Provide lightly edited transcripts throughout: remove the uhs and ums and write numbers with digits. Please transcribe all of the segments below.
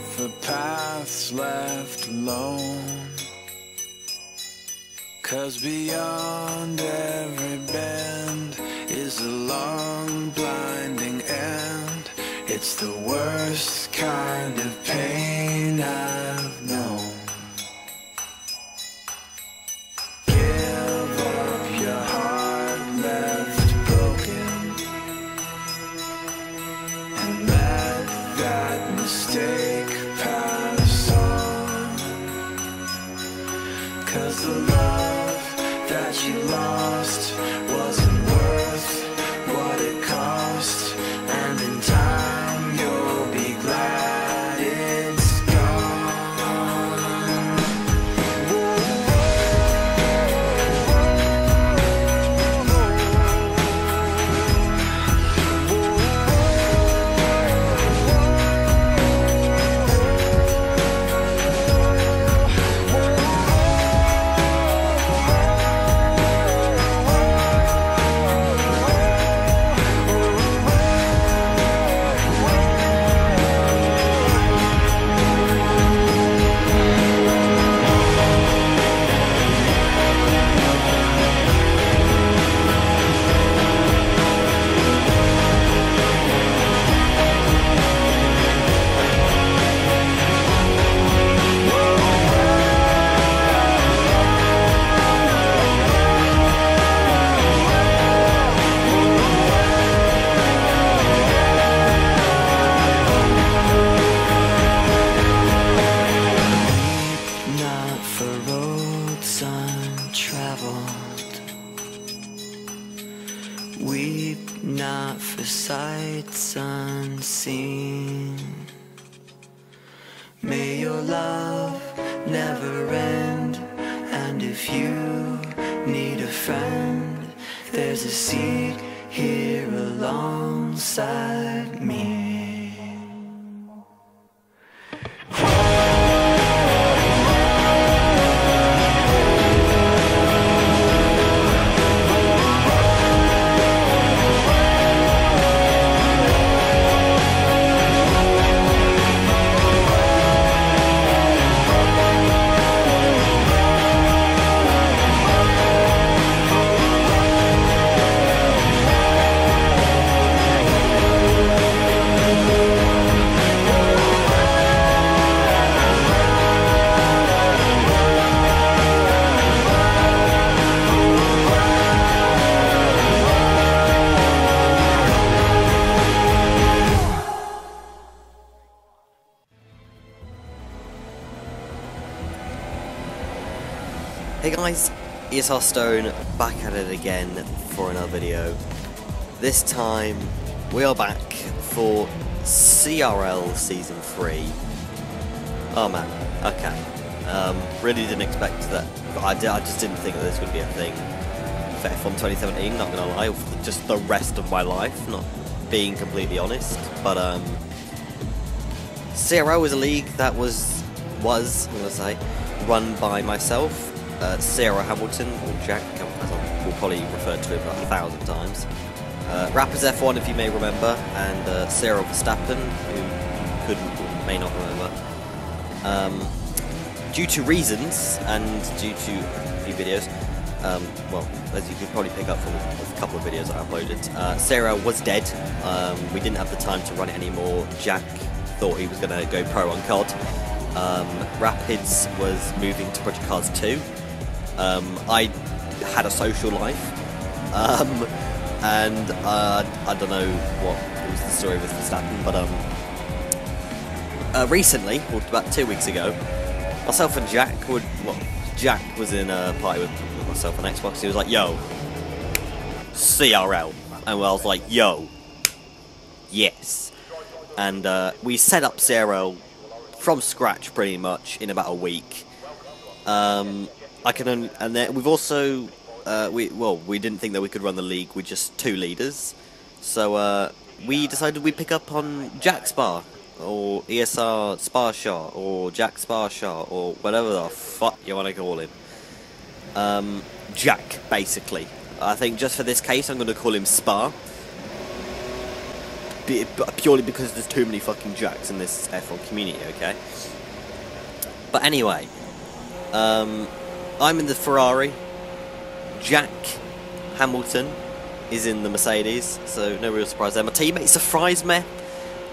for paths left alone. 'Cause beyond every bend is a long blinding end. It's the worst kind of pain I've known. Give up your heart left broken, and let that mistake pass on. 'Cause the love that you lost wasn't worth what it cost, and in time you'll be glad it's gone. Weep not for sights unseen. May your love never end, and if you need a friend, there's a seat here alongside me. Hey guys, ESR Stone back at it again for another video. This time we are back for CRL Season 3. Oh man, okay. Really didn't expect that. I just didn't think that this would be a thing for F1 2017, not gonna lie, for just the rest of my life, not being completely honest. But CRL was a league that was I'm gonna say, run by myself, Sarah Hamilton, or Jack, as I will probably refer to him about 1,000 times. Rappers F1, if you may remember, and Sarah Verstappen, who couldn't or may not remember. Due to reasons, and due to a few videos, well, as you could probably pick up from a couple of videos I uploaded, Sarah was dead. We didn't have the time to run it anymore. Jack thought he was going to go pro on COD. Rapids was moving to Project Cars 2. I had a social life, and I don't know what was the story with Verstappen, but recently, or about 2 weeks ago, myself and Jack Jack was in a party with myself on Xbox. He was like, "Yo, CRL," and I was like, "Yo, yes," and we set up CRL from scratch pretty much in about a week. And then we've also we didn't think that we could run the league with just 2 leaders, so we decided we'd pick up on Jack Spa, or ESR Spa Shot, or Jack Spa Shot, or whatever the fuck you want to call him. Jack, basically. I think just for this case I'm going to call him Spa. purely because there's too many fucking Jacks in this F1 community, okay? But anyway, I'm in the Ferrari. Jack Hamilton is in the Mercedes, so no real surprise there. My teammate Surprise me.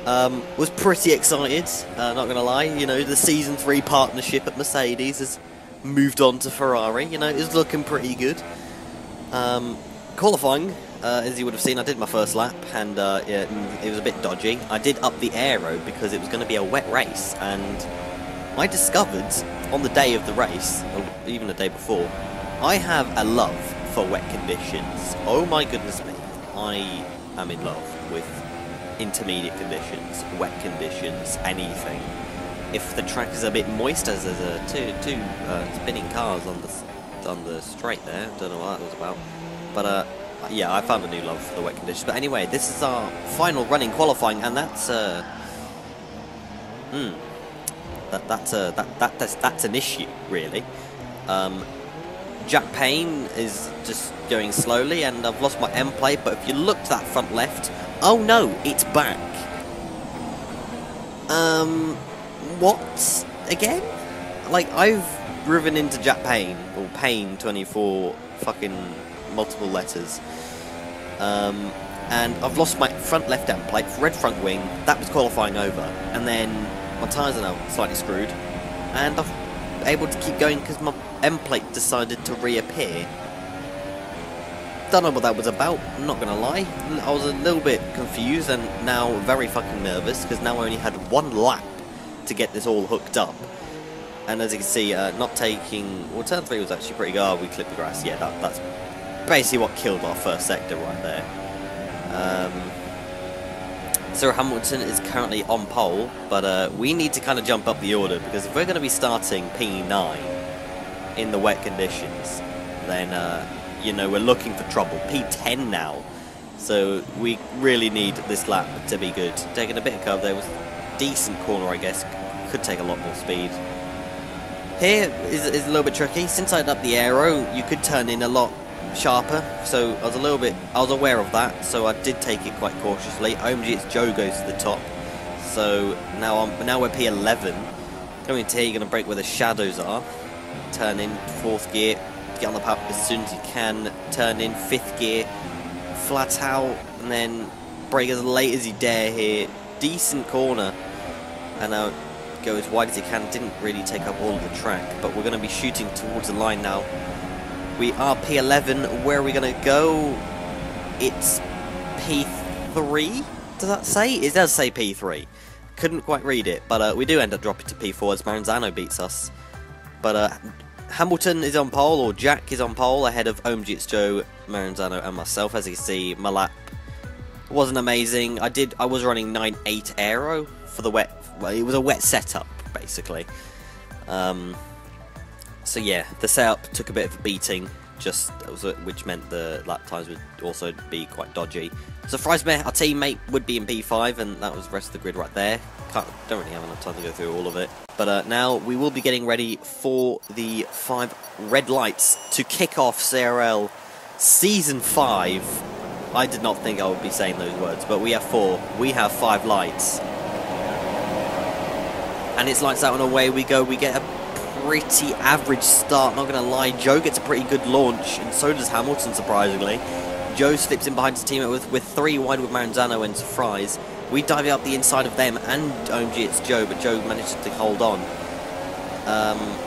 Was pretty excited, not gonna lie. You know, the Season 3 partnership at Mercedes has moved on to Ferrari. You know, it's looking pretty good. Qualifying, as you would have seen, I did my first lap, and yeah, it was a bit dodgy. I did up the aero because it was going to be a wet race, and I discovered on the day of the race, or even the day before, I have a love for wet conditions. Oh my goodness me, I am in love with intermediate conditions, wet conditions, anything. If the track is a bit moist, as there's two spinning cars on the straight there, don't know what that was about, but yeah, I found a new love for the wet conditions. But anyway, this is our final running qualifying, and that's that's an issue, really. Jack Payne is just going slowly, and I've lost my M plate. But if you look to that front left, oh no, it's back. What again? Like, I've driven into Jack Payne, or Payne 24 fucking multiple letters, and I've lost my front left end plate, red front wing. That was qualifying over, and then my tyres are now slightly screwed, and I'm able to keep going because my end plate decided to reappear. Don't know what that was about, I'm not gonna lie. I was a little bit confused and now very fucking nervous because now I only had one lap to get this all hooked up. And as you can see, not taking... Well, turn 3 was actually pretty good. Oh, we clipped the grass. Yeah, that's basically what killed our first sector right there. So Hamilton is currently on pole, but we need to kind of jump up the order, because if we're going to be starting P9 in the wet conditions, then, you know, we're looking for trouble. P10 now. So we really need this lap to be good. Taking a bit of curve there, was a decent corner, I guess. Could take a lot more speed. Here is a little bit tricky. Since I'd up the aero, you could turn in a lot sharper, so I was aware of that, so I did take it quite cautiously. OMG, it's Joe goes to the top. So now we're P11. Coming into here, you're going to brake where the shadows are. Turn in 4th gear, get on the power as soon as you can. Turn in 5th gear, flat out, and then brake as late as you dare here. Decent corner, and now go as wide as you can. Didn't really take up all of the track, but we're going to be shooting towards the line now. We are P11. Where are we going to go? It's P3. Does that say? It does say P3. Couldn't quite read it, but we do end up dropping to P4 as Maranzano beats us. But Hamilton is on pole, or Jack is on pole, ahead of OMG, it's Joe, Maranzano, and myself. As you can see, my lap wasn't amazing. I was running 9.8 aero for the wet. Well, it was a wet setup, basically. So yeah, the setup took a bit of a beating, which meant the lap times would also be quite dodgy. Surprised me, our teammate would be in P5, and that was the rest of the grid right there. Don't really have enough time to go through all of it. But now we will be getting ready for the 5 red lights to kick off CRL Season 5. I did not think I would be saying those words, but we have 4. We have 5 lights. And it's lights out and away we go. We get a pretty average start, not going to lie. Joe gets a pretty good launch, and so does Hamilton, surprisingly. Joe slips in behind his teammate with 3 wide with Maranzano and Surprise. We dive up the inside of them, and OMG, it's Joe, but Joe managed to hold on.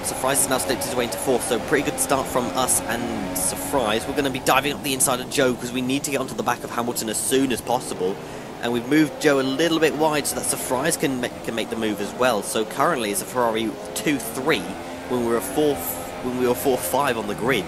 Surprise has now slipped his way into 4th, so pretty good start from us and Surprise. We're going to be diving up the inside of Joe because we need to get onto the back of Hamilton as soon as possible. And we've moved Joe a little bit wide so that Surprise can make the move as well. So currently it's a Ferrari 2-3 when we were 4-5 on the grid.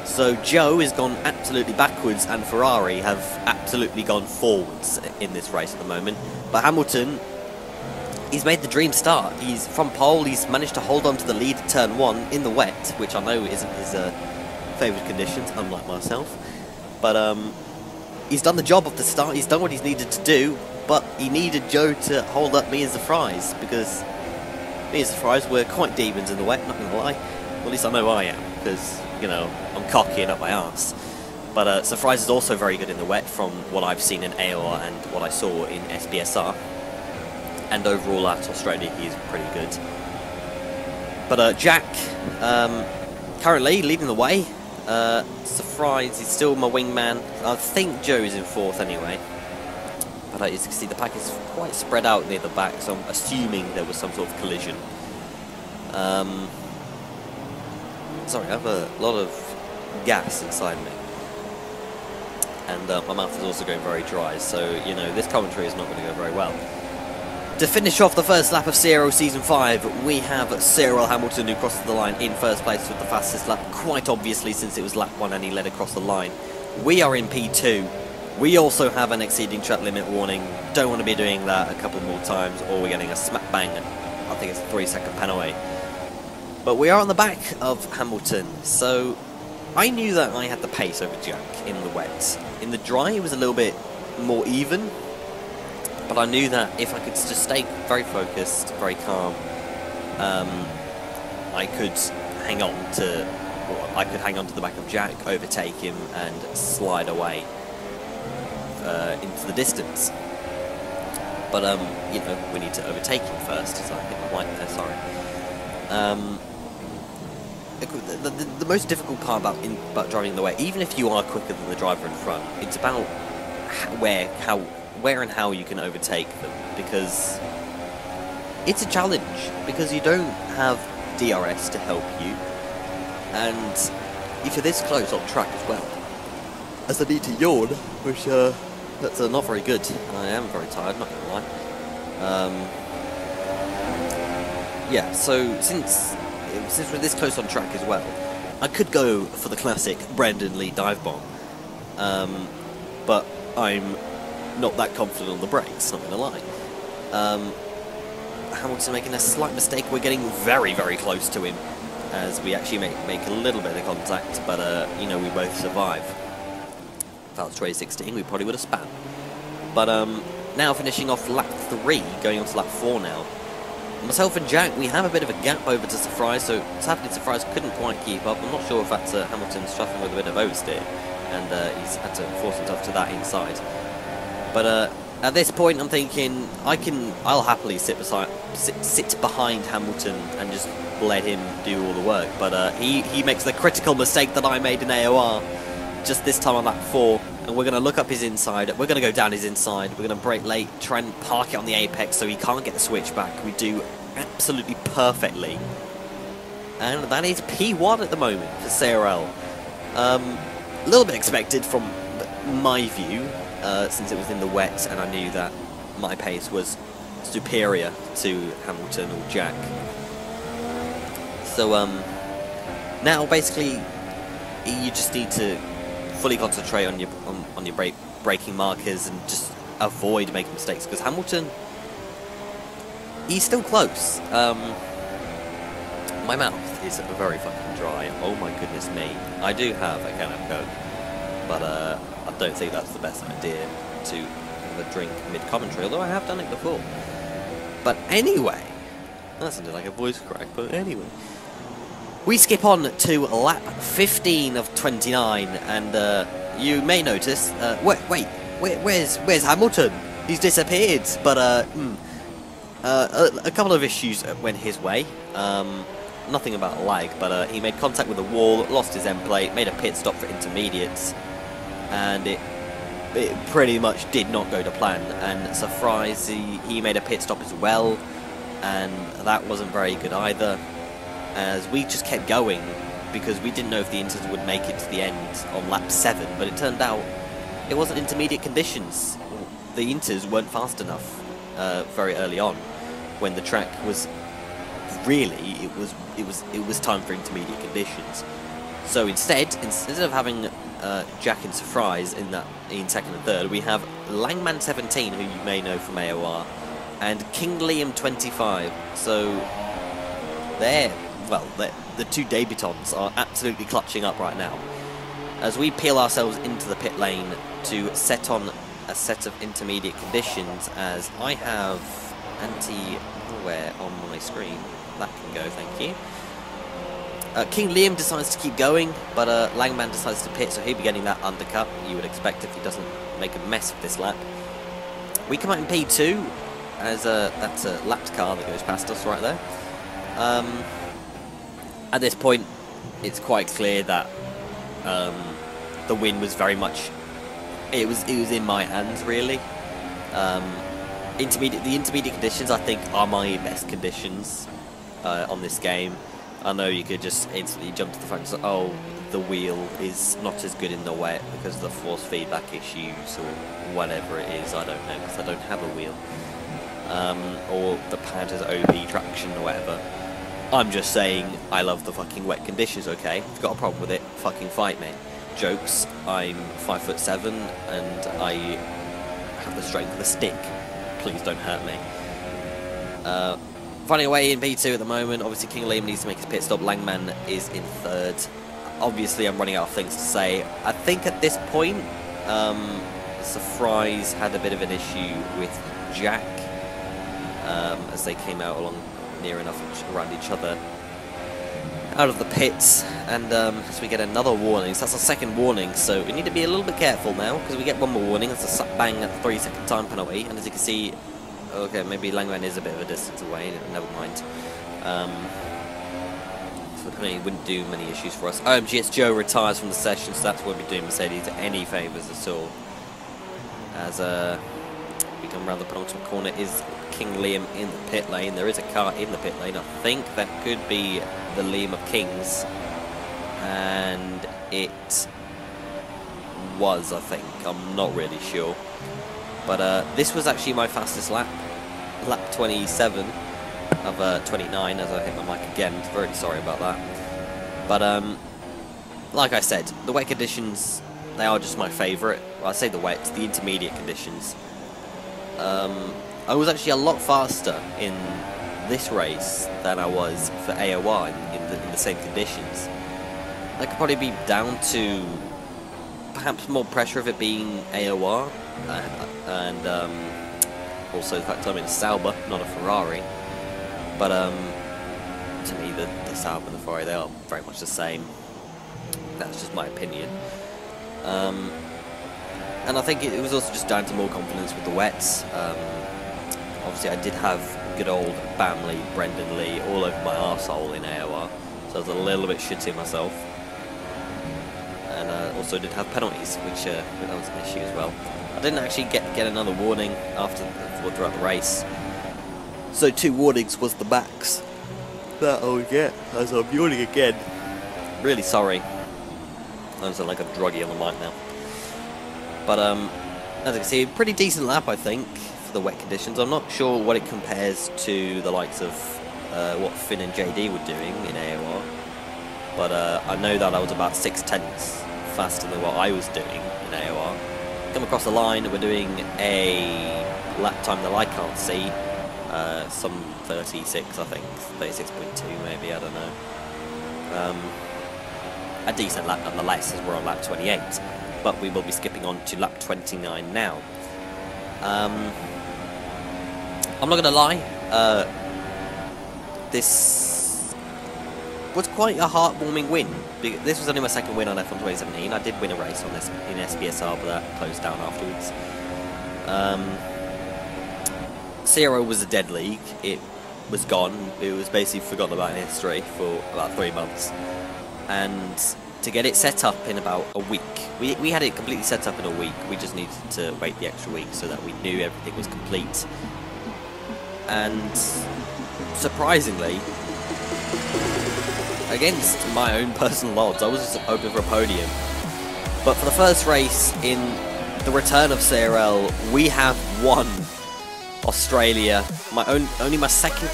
So Joe has gone absolutely backwards, and Ferrari have absolutely gone forwards in this race at the moment. But Hamilton, he's made the dream start. He's from pole. He's managed to hold on to the lead at turn 1 in the wet, which I know isn't his favourite conditions, unlike myself. But he's done the job of the start. He's done what he's needed to do, but he needed Joe to hold up me as the Fries, because me as the Fries were quite demons in the wet, not going to lie. Well, at least I know I am, because, you know, I'm cocky and up my arse. But Surprise is also very good in the wet from what I've seen in AOR and what I saw in SBSR. And overall at Australia, he's pretty good. But Jack, currently leading the way. Surprise, he's still my wingman. I think Joe is in 4th anyway. But as you can see, the pack is quite spread out near the back, so I'm assuming there was some sort of collision. Sorry, I have a lot of gas inside me. And my mouth is also going very dry, so, you know, this commentary is not going to go very well. To finish off the first lap of CRL Season 5, we have CRL Hamilton, who crosses the line in first place with the fastest lap, quite obviously since it was lap 1 and he led across the line. We are in P2. We also have an exceeding track limit warning. Don't want to be doing that a couple more times, or we're getting a smack bang, I think it's a 3-second penalty. But we are on the back of Hamilton, so I knew that I had the pace over Jack in the wet. In the dry, it was a little bit more even. But I knew that if I could just stay very focused, very calm, I could hang on to the back of Jack, overtake him, and slide away into the distance. But you know, we need to overtake him first. So I hit my white there. Sorry. The most difficult part about driving the way, even if you are quicker than the driver in front, it's about where and how you can overtake them, because it's a challenge, because you don't have DRS to help you, and if you're this close on track as well, as I need to yawn, which that's not very good. I am very tired, not gonna lie. Yeah, so since we're this close on track as well, I could go for the classic Brandon Lee dive bomb, but I'm not that confident on the brakes, not gonna lie. Hamilton making a slight mistake. We're getting very, very close to him as we actually make a little bit of contact, but you know, we both survive. If that was 2016, we probably would have spat. But now finishing off lap 3, going on to lap 4 now. Myself and Jack, we have a bit of a gap over to Surprise, so sadly Surprise couldn't quite keep up. I'm not sure if that's Hamilton struggling with a bit of oversteer, and he's had to force himself to that inside. But at this point, I'm thinking I'll happily sit behind Hamilton and just let him do all the work. But he makes the critical mistake that I made in AOR, just this time on lap 4, and we're going to look up his inside. We're going to go down his inside. We're going to brake late, try and park it on the apex so he can't get the switch back. We do absolutely perfectly, and that is P1 at the moment for CRL. A little bit expected from my view. Since it was in the wet and I knew that my pace was superior to Hamilton or Jack. So now basically you just need to fully concentrate on your braking markers and just avoid making mistakes, because Hamilton, he's still close. My mouth is very fucking dry. Oh my goodness me. I do have a can of Coke, but I don't think that's the best idea to have a drink mid-commentary, although I have done it before. But anyway, that sounded like a voice crack, but anyway. We skip on to lap 15 of 29, and you may notice, where's Hamilton? He's disappeared, but a couple of issues went his way. Nothing about lag, but he made contact with the wall, lost his end plate, made a pit stop for intermediates, and it pretty much did not go to plan. And Surprise, he made a pit stop as well, and that wasn't very good either, as we just kept going because we didn't know if the Inters would make it to the end on lap 7, but it turned out it wasn't intermediate conditions. The Inters weren't fast enough very early on, when the track was really, it was time for intermediate conditions. So instead of having Jack and Surprise in second and third, we have Langman17, who you may know from AOR, and King Liam 25. So the two debutants are absolutely clutching up right now, as we peel ourselves into the pit lane to set on a set of intermediate conditions, as I have anti-malware on my screen. That can go, thank you. King Liam decides to keep going, but Langman decides to pit, so he'll be getting that undercut you would expect if he doesn't make a mess of this lap. We come out in P2, as that's a lapped car that goes past us right there. At this point, it's quite clear that the win was very much, it was in my hands really. The intermediate conditions I think are my best conditions on this game. I know you could just instantly jump to the front and say, oh, the wheel is not as good in the wet because of the force feedback issues or whatever it is, I don't know, because I don't have a wheel. Or the pad has OP traction or whatever. I'm just saying I love the fucking wet conditions, okay? If you've got a problem with it, fucking fight me. Jokes, I'm 5'7" and I have the strength of a stick. Please don't hurt me. Finding a way in P2 at the moment. Obviously King Liam needs to make his pit stop. Langman is in third. Obviously I'm running out of things to say. I think at this point, Fries had a bit of an issue with Jack as they came out along near enough around each other out of the pits, and as we get another warning. So that's our second warning, so we need to be a little bit careful now because we get one more warning. That's a slap bang at the 3-second time penalty, and as you can see, okay, maybe Langman is a bit of a distance away, never mind. So the penalty wouldn't do many issues for us. OMGS Joe retires from the session, so that's what we're doing Mercedes any favours at all. As we come around the penultimate corner, is King Liam in the pit lane. There is a car in the pit lane. I think that could be the Liam of Kings, and it was, I think. I'm not really sure. But this was actually my fastest lap. Lap 27 of 29 as I hit my mic again. Very sorry about that. But like I said, the wet conditions, they are just my favourite. Well, I say the wet, the intermediate conditions. I was actually a lot faster in this race than I was for AOR in the same conditions. That could probably be down to perhaps more pressure of it being AOR, and also the fact I'm in a Sauber, not a Ferrari. But to me, the Sauber and the Ferrari, they are very much the same. That's just my opinion. And I think it was also just down to more confidence with the wets. Obviously, I did have good old Bamley, Brendan Lee all over my arsehole in AOR, so I was a little bit shitty myself. And also did have penalties, which that was an issue as well. I didn't actually get another warning throughout the race, so 2 warnings was the max that I would get, as I'm yawning again. Really sorry. I'm sound like a druggie on the mic now. But as you can see, pretty decent lap I think for the wet conditions. I'm not sure what it compares to the likes of what Finn and JD were doing in AOR, but I know that I was about 6/10 faster than what I was doing in AOR. Come across the line, we're doing a lap time that I can't see, some 36 I think, 36.2 maybe, I don't know. A decent lap nonetheless, as we're on lap 28. But we will be skipping on to lap 29 now. I'm not going to lie, this was quite a heartwarming win. This was only my second win on F1 2017. I did win a race on this in SBSR, but that closed down afterwards. CRL was a dead league. It was gone. It was basically forgotten about in history for about 3 months. And to get it set up in about a week, we had it completely set up in a week. We just needed to wait the extra week so that we knew everything was complete. And surprisingly, against my own personal odds, I was just hoping for a podium. But for the first race in the return of CRL, we have won Australia. Only my second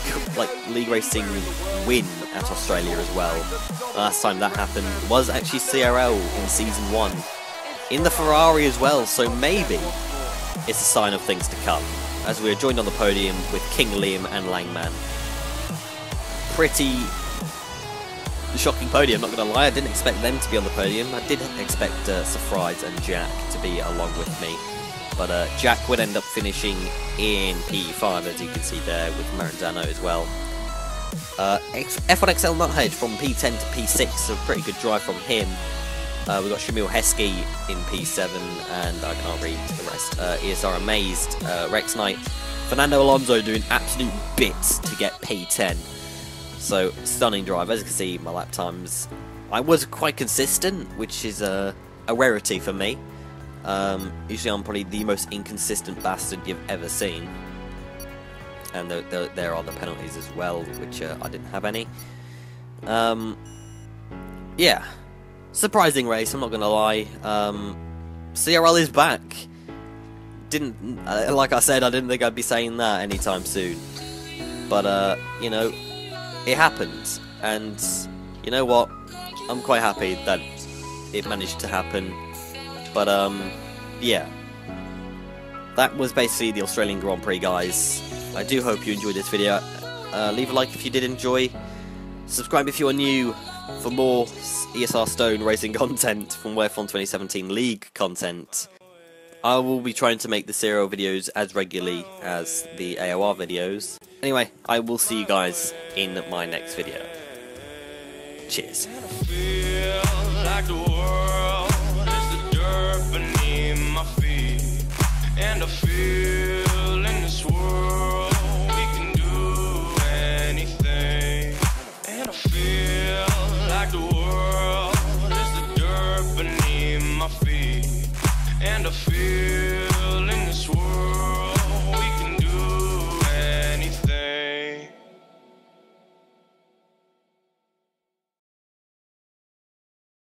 league racing win at Australia as well. Last time that happened was actually CRL in season 1 in the Ferrari as well, so maybe it's a sign of things to come, as we are joined on the podium with King Liam and Langman. Pretty shocking podium, not going to lie. I didn't expect them to be on the podium. I did expect Fries and Jack to be along with me, but Jack would end up finishing in P5, as you can see there, with Maranzano as well. F1XL Nuthead from P10 to P6, so a pretty good drive from him. We've got Shamil Heskey in P7, and I can't read the rest. ESR Amazed, Rex Knight, Fernando Alonso doing absolute bits to get P10. So, stunning drive. As you can see, my lap times, I was quite consistent, which is a rarity for me. Usually I'm probably the most inconsistent bastard you've ever seen. And there are the penalties as well, which I didn't have any. Yeah. Surprising race, I'm not gonna lie. CRL is back. Like I said, I didn't think I'd be saying that anytime soon. But, you know, it happened. And, you know what? I'm quite happy that it managed to happen. But, yeah. That was basically the Australian Grand Prix, guys. I do hope you enjoyed this video. Leave a like if you did enjoy. Subscribe if you are new for more ESR Stone racing content from F1 2017 League content. I will be trying to make the CRL videos as regularly as the AOR videos. Anyway, I will see you guys in my next video. Cheers. And I feel